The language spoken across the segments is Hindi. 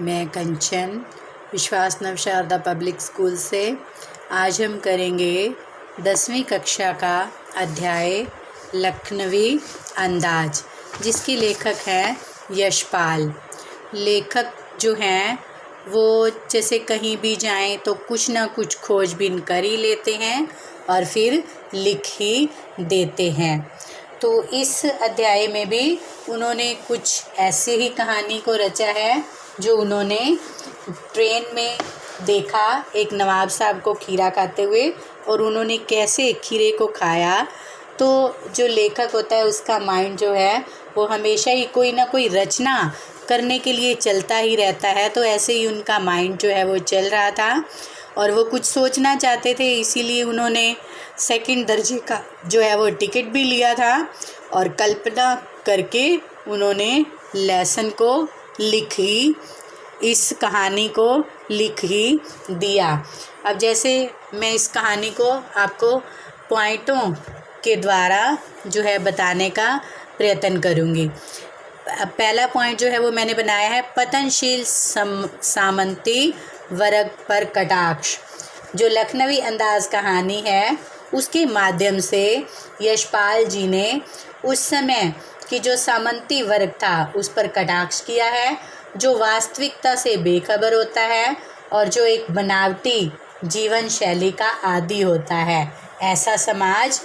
मैं कंचन विश्वास नव शारदा पब्लिक स्कूल से। आज हम करेंगे 10वीं कक्षा का अध्याय लखनवी अंदाज, जिसके लेखक हैं यशपाल। लेखक जो हैं वो जैसे कहीं भी जाएं तो कुछ ना कुछ खोजबीन कर ही लेते हैं और फिर लिख ही देते हैं। तो इस अध्याय में भी उन्होंने कुछ ऐसे ही कहानी को रचा है जो उन्होंने ट्रेन में देखा एक नवाब साहब को खीरा खाते हुए, और उन्होंने कैसे खीरे को खाया। तो जो लेखक होता है उसका माइंड जो है वो हमेशा ही कोई ना कोई रचना करने के लिए चलता ही रहता है। तो ऐसे ही उनका माइंड जो है वो चल रहा था और वो कुछ सोचना चाहते थे, इसीलिए उन्होंने सेकंड दर्जे का जो है वो टिकट भी लिया था और कल्पना करके उन्होंने लेसन को लिख ही, इस कहानी को लिख ही दिया। अब जैसे मैं इस कहानी को आपको पॉइंटों के द्वारा जो है बताने का प्रयत्न करूँगी। पहला पॉइंट जो है वो मैंने बनाया है पतनशील सामंती वर्ग पर कटाक्ष। जो लखनवी अंदाज कहानी है उसके माध्यम से यशपाल जी ने उस समय कि जो सामंती वर्ग था उस पर कटाक्ष किया है, जो वास्तविकता से बेखबर होता है और जो एक बनावटी जीवन शैली का आदी होता है। ऐसा समाज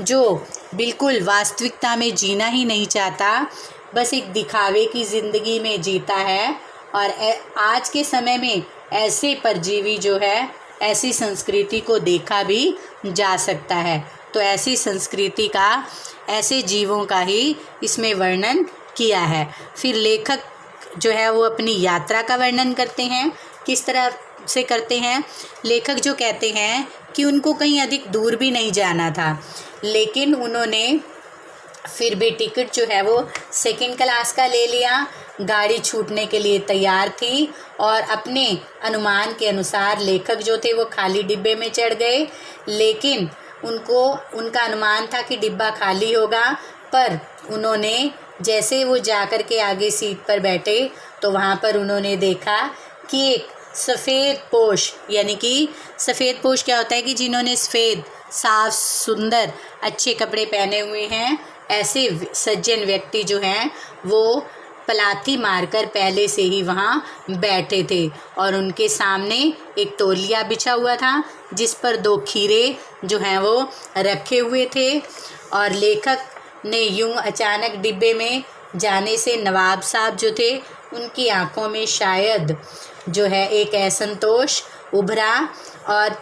जो बिल्कुल वास्तविकता में जीना ही नहीं चाहता, बस एक दिखावे की ज़िंदगी में जीता है। और आज के समय में ऐसे परजीवी जो है, ऐसी संस्कृति को देखा भी जा सकता है। तो ऐसी संस्कृति का, ऐसे जीवों का ही इसमें वर्णन किया है। फिर लेखक जो है वो अपनी यात्रा का वर्णन करते हैं। किस तरह से करते हैं? लेखक जो कहते हैं कि उनको कहीं अधिक दूर भी नहीं जाना था, लेकिन उन्होंने फिर भी टिकट जो है वो सेकंड क्लास का ले लिया। गाड़ी छूटने के लिए तैयार थी और अपने अनुमान के अनुसार लेखक जो थे वो खाली डिब्बे में चढ़ गए, लेकिन उनका अनुमान था कि डिब्बा खाली होगा। पर उन्होंने जैसे वो जाकर के आगे सीट पर बैठे तो वहाँ पर उन्होंने देखा कि एक सफ़ेद पोश, यानी कि सफ़ेद पोश क्या होता है कि जिन्होंने सफ़ेद साफ सुंदर अच्छे कपड़े पहने हुए हैं, ऐसे सज्जन व्यक्ति जो हैं वो पलाथी मारकर पहले से ही वहाँ बैठे थे और उनके सामने एक तौलिया बिछा हुआ था जिस पर 2 खीरे जो हैं वो रखे हुए थे। और लेखक ने यूं अचानक डिब्बे में जाने से नवाब साहब जो थे उनकी आंखों में शायद जो है एक असंतोष उभरा और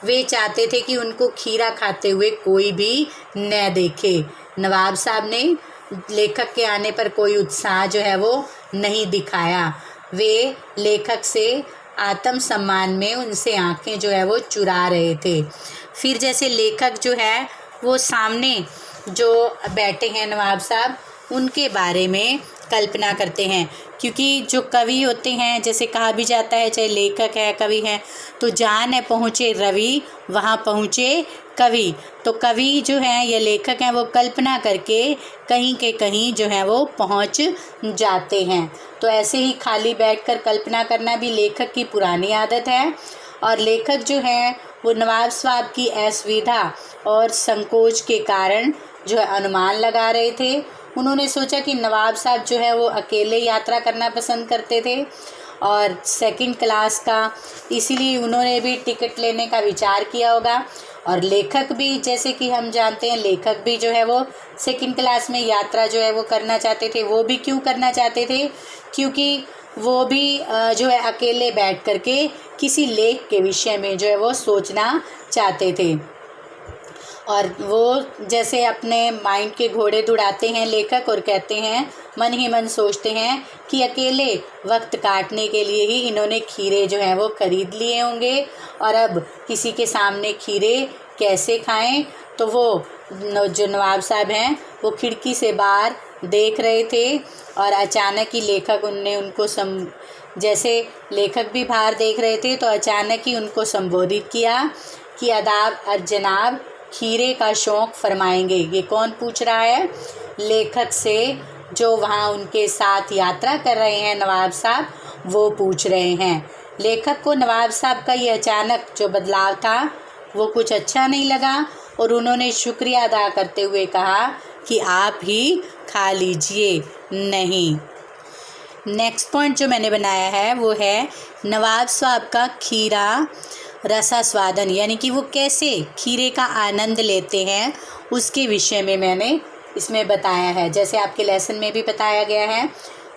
वे चाहते थे कि उनको खीरा खाते हुए कोई भी न देखे। नवाब साहब ने लेखक के आने पर कोई उत्साह जो है वो नहीं दिखाया। वे लेखक से आत्मसम्मान में उनसे आंखें जो है वो चुरा रहे थे। फिर जैसे लेखक जो है वो सामने जो बैठे हैं नवाब साहब, उनके बारे में कल्पना करते हैं, क्योंकि जो कवि होते हैं, जैसे कहा भी जाता है चाहे लेखक है कवि हैं, तो जहाँ न पहुँचे रवि वहाँ पहुँचे कवि। तो कवि जो हैं या लेखक हैं वो कल्पना करके कहीं के कहीं जो है वो पहुँच जाते हैं। तो ऐसे ही खाली बैठकर कल्पना करना भी लेखक की पुरानी आदत है। और लेखक जो हैं वो नवाब साहब की असुविधा और संकोच के कारण जो है अनुमान लगा रहे थे। उन्होंने सोचा कि नवाब साहब जो है वो अकेले यात्रा करना पसंद करते थे और सेकंड क्लास का, इसीलिए उन्होंने भी टिकट लेने का विचार किया होगा। और लेखक भी, जैसे कि हम जानते हैं, लेखक भी जो है वो सेकंड क्लास में यात्रा जो है वो करना चाहते थे। वो भी क्यों करना चाहते थे? क्योंकि वो भी जो है अकेले बैठ करके किसी लेख के विषय में जो है वो सोचना चाहते थे। और वो जैसे अपने माइंड के घोड़े दौड़ाते हैं लेखक और कहते हैं, मन ही मन सोचते हैं कि अकेले वक्त काटने के लिए ही इन्होंने खीरे जो हैं वो खरीद लिए होंगे और अब किसी के सामने खीरे कैसे खाएं। तो वो जो नवाब साहब हैं वो खिड़की से बाहर देख रहे थे और अचानक ही लेखक उनको जैसे लेखक भी बाहर देख रहे थे तो अचानक ही उनको संबोधित किया कि आदाब और जनाब, खीरे का शौक़ फरमाएंगे। ये कौन पूछ रहा है? लेखक से, जो वहाँ उनके साथ यात्रा कर रहे हैं नवाब साहब, वो पूछ रहे हैं। लेखक को नवाब साहब का ये अचानक जो बदलाव था वो कुछ अच्छा नहीं लगा और उन्होंने शुक्रिया अदा करते हुए कहा कि आप ही खा लीजिए। नहीं। नेक्स्ट पॉइंट जो मैंने बनाया है वो है नवाब साहब का खीरा रसास्वादन, यानी कि वो कैसे खीरे का आनंद लेते हैं उसके विषय में मैंने इसमें बताया है। जैसे आपके लेसन में भी बताया गया है,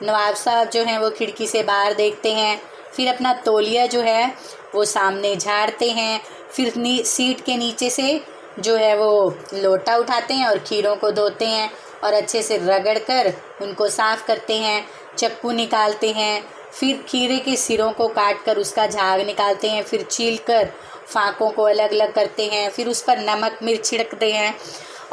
नवाब साहब जो हैं वो खिड़की से बाहर देखते हैं, फिर अपना तौलिया जो है वो सामने झाड़ते हैं, फिर सीट के नीचे से जो है वो लोटा उठाते हैं और खीरों को धोते हैं और अच्छे से रगड़ कर उनको साफ़ करते हैं, चक्कू निकालते हैं, फिर खीरे के सिरों को काट कर उसका झाग निकालते हैं, फिर छील कर फाँकों को अलग अलग करते हैं, फिर उस पर नमक मिर्च छिड़कते हैं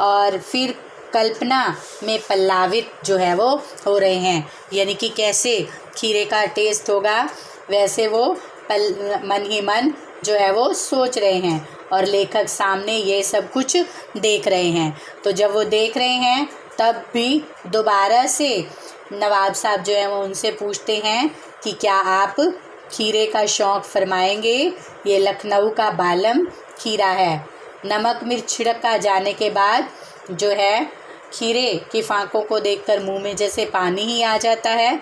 और फिर कल्पना में पल्लावित जो है वो हो रहे हैं, यानी कि कैसे खीरे का टेस्ट होगा वैसे वो मन ही मन जो है वो सोच रहे हैं और लेखक सामने ये सब कुछ देख रहे हैं। तो जब वो देख रहे हैं तब भी दोबारा से नवाब साहब जो है वो उनसे पूछते हैं कि क्या आप खीरे का शौक़ फरमाएंगे? ये लखनऊ का बालम खीरा है। नमक मिर्च छिड़का जाने के बाद जो है खीरे की फाँकों को देखकर मुंह में जैसे पानी ही आ जाता है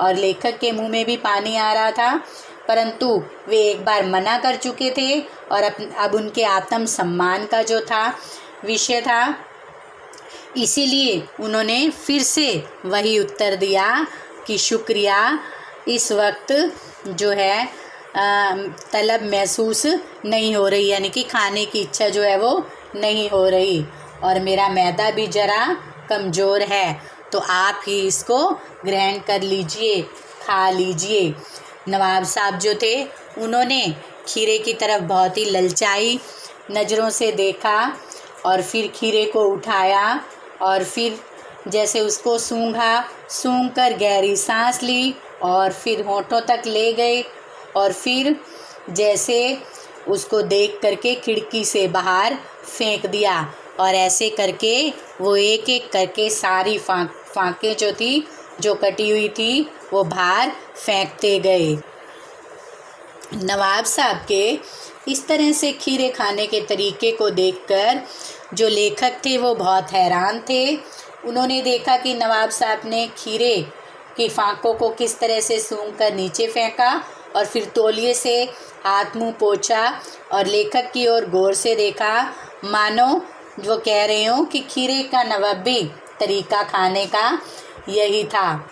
और लेखक के मुंह में भी पानी आ रहा था, परंतु वे एक बार मना कर चुके थे और अब उनके आत्म सम्मान का जो था विषय था, इसीलिए उन्होंने फिर से वही उत्तर दिया कि शुक्रिया, इस वक्त जो है तलब महसूस नहीं हो रही, यानी कि खाने की इच्छा जो है वो नहीं हो रही और मेरा मैदा भी ज़रा कमज़ोर है, तो आप ही इसको ग्रहण कर लीजिए, खा लीजिए। नवाब साहब जो थे उन्होंने खीरे की तरफ बहुत ही ललचाई नज़रों से देखा और फिर खीरे को उठाया और फिर जैसे उसको सूंघ कर गहरी सांस ली और फिर होंठों तक ले गए और फिर जैसे उसको देख करके खिड़की से बाहर फेंक दिया और ऐसे करके वो एक एक करके सारी फाँकें जो कटी हुई थी वो बाहर फेंकते गए। नवाब साहब के इस तरह से खीरे खाने के तरीके को देखकर जो लेखक थे वो बहुत हैरान थे। उन्होंने देखा कि नवाब साहब ने खीरे की फाँकों को किस तरह से सूंघ कर नीचे फेंका और फिर तौलिए से हाथ मुंह पोंछा और लेखक की ओर गौर से देखा, मानो वो कह रहे हो कि खीरे का नवाबी तरीका खाने का यही था।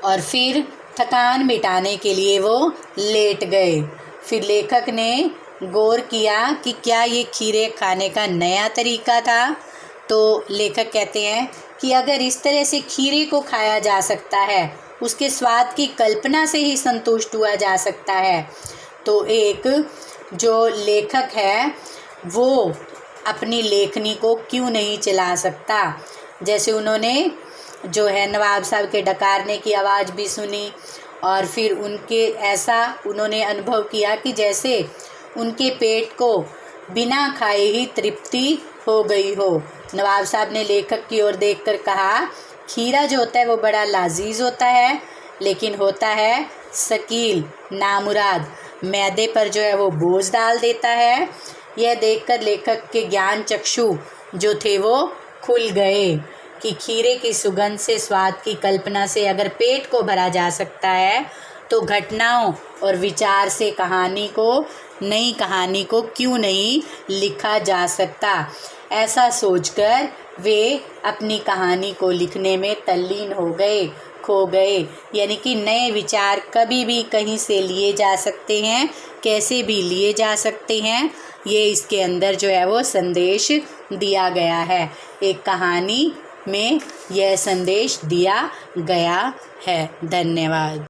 और फिर थकान मिटाने के लिए वो लेट गए। फिर लेखक ने गौर किया कि क्या ये खीरे खाने का नया तरीका था। तो लेखक कहते हैं कि अगर इस तरह से खीरे को खाया जा सकता है, उसके स्वाद की कल्पना से ही संतुष्ट हुआ जा सकता है, तो एक जो लेखक है वो अपनी लेखनी को क्यों नहीं चला सकता। जैसे उन्होंने जो है नवाब साहब के डकारने की आवाज़ भी सुनी और फिर उन्होंने अनुभव किया कि जैसे उनके पेट को बिना खाए ही तृप्ति हो गई हो। नवाब साहब ने लेखक की ओर देखकर कहा, खीरा जो होता है वो बड़ा लजीज होता है, लेकिन होता है शकील, नामुराद, मैदे पर जो है वो बोझ डाल देता है। यह देखकर लेखक के ज्ञान चक्षु जो थे वो खुल गए कि खीरे की सुगंध से, स्वाद की कल्पना से अगर पेट को भरा जा सकता है तो घटनाओं और विचार से नई कहानी को क्यों नहीं लिखा जा सकता। ऐसा सोचकर वे अपनी कहानी को लिखने में तल्लीन खो गए। यानी कि नए विचार कभी भी कहीं से लिए जा सकते हैं, कैसे भी लिए जा सकते हैं, ये इसके अंदर जो है वो संदेश दिया गया है। एक कहानी में यह संदेश दिया गया है। धन्यवाद।